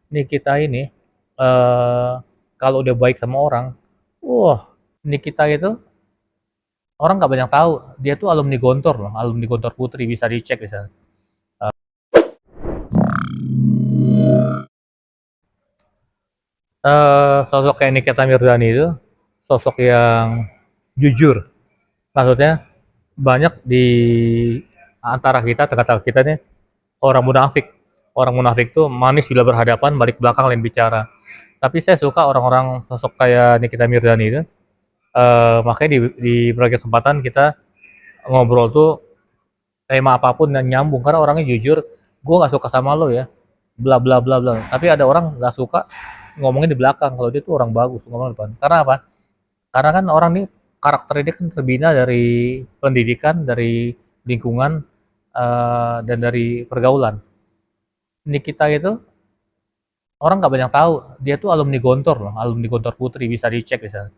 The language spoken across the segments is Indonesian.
Nikita ini, eee, kalau udah baik sama orang, wah, Nikita itu orang nggak banyak tahu, dia tuh alumni Gontor loh, alumni Gontor Putri, bisa dicek di sana. Sosok kayak Nikita Mirzani itu sosok yang jujur, maksudnya banyak di antara kita, tengah-tengah kita nih, orang munafik. Orang munafik tuh manis bila berhadapan, balik belakang lain bicara. Tapi saya suka orang-orang sosok kayak Nikita Mirzani itu, makanya di berbagai kesempatan kita ngobrol tuh tema apapun yang nyambung karena orangnya jujur. Gue nggak suka sama lo ya, bla bla bla bla. Tapi ada orang nggak suka ngomongin di belakang kalau dia tuh orang bagus ngomong di depan. Karena apa? Karena kan orang ini karakter ini kan terbina dari pendidikan, dari lingkungan, dan dari pergaulan. Nikita itu orang nggak banyak tahu, dia tuh alumni Gontor loh, alumni Gontor Putri, bisa dicek di sana.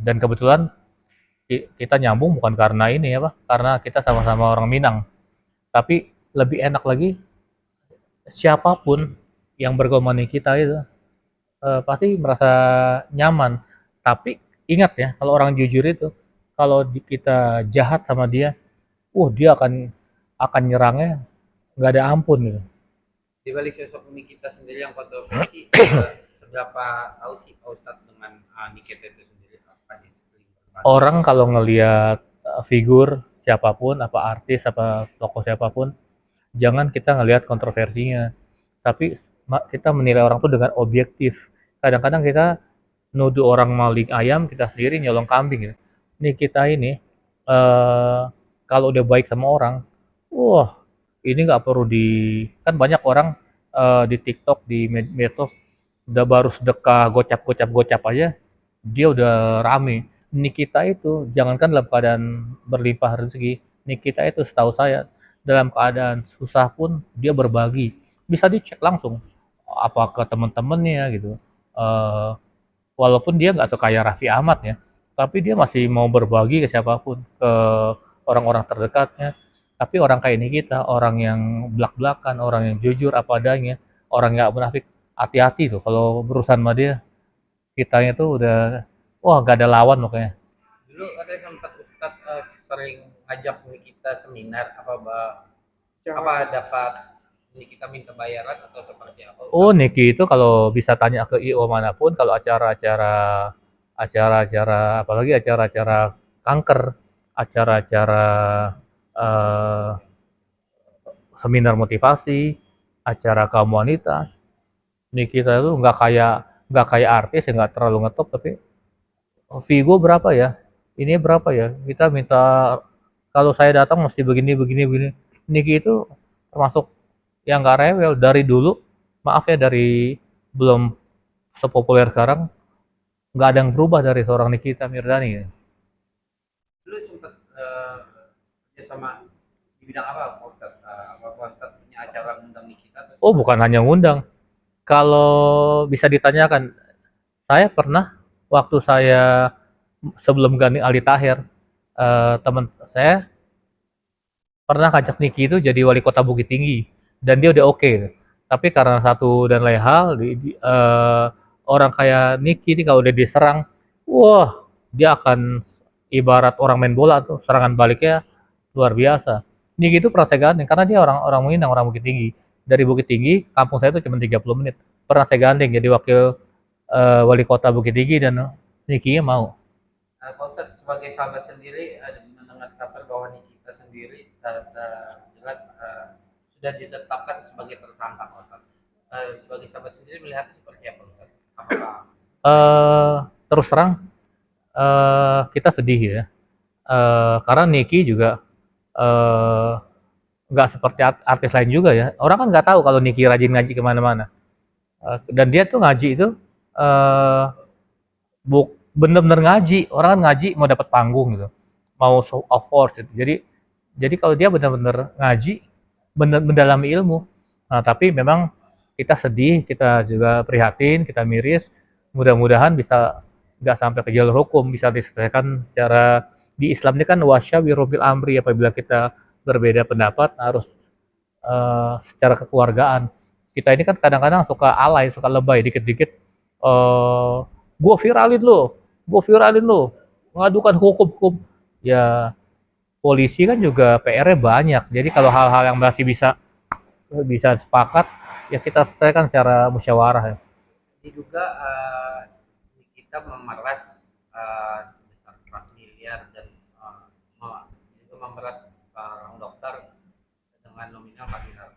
Dan kebetulan kita nyambung bukan karena ini ya, Pak, karena kita sama-sama orang Minang. Tapi lebih enak lagi, siapapun yang bergaul sama kita itu pasti merasa nyaman. Tapi ingat ya, kalau orang jujur itu, kalau kita jahat sama dia, dia akan nyerangnya nggak ada ampun gitu. Di balik sosok Nikita sendiri yang kontroversi, seberapa tahu sih Pak Ustadz dengan Nikita itu sendiri apa di sekeliling berbagai Orang kalau ngelihat figur siapapun, apa artis, apa tokoh siapapun, jangan kita ngelihat kontroversinya, tapi kita menilai orang tuh dengan objektif. Kadang-kadang kita nuduh orang maling ayam, kita sendiri nyolong kambing gitu. Nih kita ini, eh kalau udah baik sama orang, wah, ini nggak perlu kan banyak orang di TikTok, di medsos, udah baru sedekah gocap gocap gocap aja, dia udah rame. Nikita itu jangankan dalam keadaan berlimpah rezeki, Nikita itu setahu saya dalam keadaan susah pun dia berbagi. Bisa dicek langsung apa ke teman-temannya gitu. Eh, Walaupun dia nggak sekaya Raffi Ahmad ya, tapi dia masih mau berbagi ke siapapun, ke orang-orang terdekatnya. Tapi orang kayak ini kita, orang yang belak-belakan, orang yang jujur apa adanya, orang nggak munafik, hati-hati tuh kalau berurusan sama dia. Kitanya tuh udah, wah nggak ada lawan pokoknya. dulu ada sempat Ustadz sering ngajak Nikita seminar apa dapat Nikita minta bayaran atau seperti apa Oh, Ustadz? Niki itu kalau bisa tanya ke IO manapun, kalau acara-acara apalagi acara-acara kanker, acara-acara eh, seminar motivasi, acara kaum wanita. Nikita itu nggak kayak artis yang nggak terlalu ngetop, tapi Vigo berapa ya? Ini berapa ya? Kita minta kalau saya datang mesti begini begini begini. Niki itu termasuk yang nggak rewel dari dulu. Maaf ya, dari belum sepopuler sekarang, nggak ada yang berubah dari seorang Nikita Mirzani ya. Dulu sempat kerja sama di bidang apa Pak Ustadz? Apa Pak Ustadz punya acara ngundang Nikita atau Oh, seperti bukan apa? hanya ngundang. Kalau bisa ditanyakan, saya pernah waktu saya sebelum ganti Ali Tahir, teman saya pernah ngajak Niki itu jadi wali kota Bukit Tinggi dan dia udah oke. Tapi karena satu dan lain hal, orang kayak Niki ini kalau udah diserang, wah, dia akan ibarat orang main bola tuh, serangan baliknya luar biasa. Niki itu pernah saya gandeng karena dia orang orang Minang, orang Bukit Tinggi. Dari Bukit Tinggi, kampung saya itu cuma 30 menit. Pernah saya gandeng jadi wakil wali kota Bukit Tinggi dan Niki mau. Pak Ustadz sebagai sahabat sendiri mendengar kabar bahwa Nikita sendiri jelas sudah ditetapkan sebagai tersangka Pak Ustadz. Sebagai sahabat sendiri melihat seperti apa Ustadz? Apakah Eh Terus terang, kita sedih ya. Karena Niki juga eh, nggak seperti artis lain juga ya. Orang kan nggak tahu kalau Niki rajin ngaji kemana-mana. Dan dia tuh ngaji itu eh, bener-bener ngaji. Orang kan ngaji mau dapat panggung gitu, mau show of force gitu. Jadi kalau dia benar-benar ngaji, benar mendalami ilmu. Nah, tapi memang kita sedih, kita juga prihatin, kita miris. Mudah-mudahan bisa nggak sampai ke jalur hukum, bisa diselesaikan secara di Islam ini kan wasyawirobil amri, apabila kita berbeda pendapat harus secara kekeluargaan. Kita ini kan kadang-kadang suka alay, suka lebay, dikit-dikit, gue viralin lo, gue viralin lo, mengadukan hukum-hukum. Ya, polisi kan juga PR-nya banyak. Jadi kalau hal-hal yang masih bisa bisa sepakat, ya kita selesaikan secara musyawarah ya. Diduga kita memeras sebesar 4 miliar dan juga memeras seorang dokter dengan nominal 4 miliar.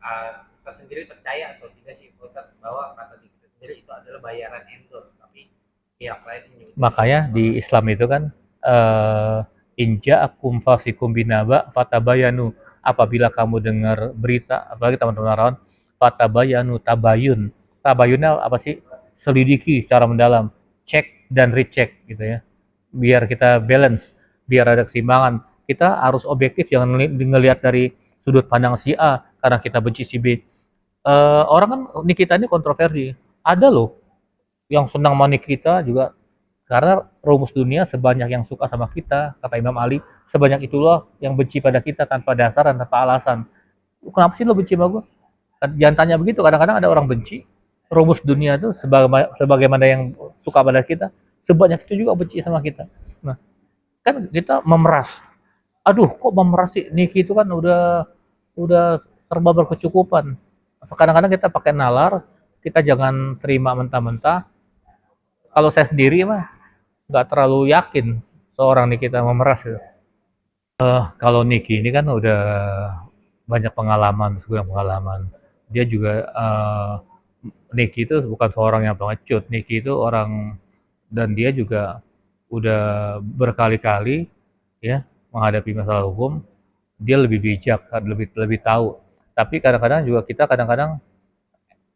Ustadz sendiri percaya atau tidak sih Ustadz bahwa kata kita sendiri itu adalah bayaran endorse, tapi pihak lain menyebut Makanya di Islam itu kan eh inja akum fasikum binaba fatabayanu, apabila kamu dengar berita, apalagi teman-teman wartawan, fatabayanu, tabayun. Tabayunnya apa sih? Selidiki secara mendalam, cek dan recheck gitu ya. Biar kita balance, biar ada keseimbangan. Kita harus objektif, jangan ngelihat dari sudut pandang si A karena kita benci si B. Orang kan Nikita ini kontroversi. Ada loh yang senang sama Nikita juga, karena rumus dunia sebanyak yang suka sama kita, kata Imam Ali, sebanyak itulah yang benci pada kita tanpa dasar dan tanpa alasan. Kenapa sih lo benci sama gue? Jangan tanya begitu, kadang-kadang ada orang benci. Rumus dunia itu sebagaimana yang suka pada kita, sebanyak itu juga benci sama kita. Nah, kan kita memeras. Aduh, kok memeras sih? Niki itu kan udah serba berkecukupan. Kadang-kadang kita pakai nalar, kita jangan terima mentah-mentah. Kalau saya sendiri mah nggak terlalu yakin seorang Nikita memeras gitu. Kalau Niki ini kan udah banyak pengalaman, sebuah pengalaman. Dia juga Niki itu bukan seorang yang pengecut. Niki itu orang, dan dia juga udah berkali-kali ya menghadapi masalah hukum. Dia lebih bijak, lebih lebih tahu. Tapi kadang-kadang juga kita kadang-kadang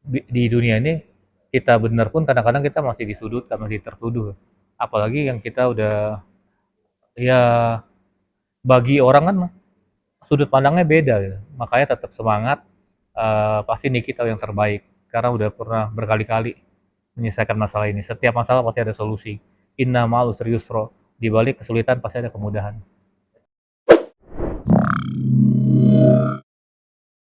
di dunia ini kita benar pun kadang-kadang kita masih disudutkan, masih tertuduh. Apalagi yang kita udah, ya, bagi orang kan sudut pandangnya beda gitu. Makanya tetap semangat, pasti Niki tahu yang terbaik karena udah pernah berkali-kali menyelesaikan masalah ini. Setiap masalah pasti ada solusi. Inna ma'al usri yusra. Di balik kesulitan pasti ada kemudahan.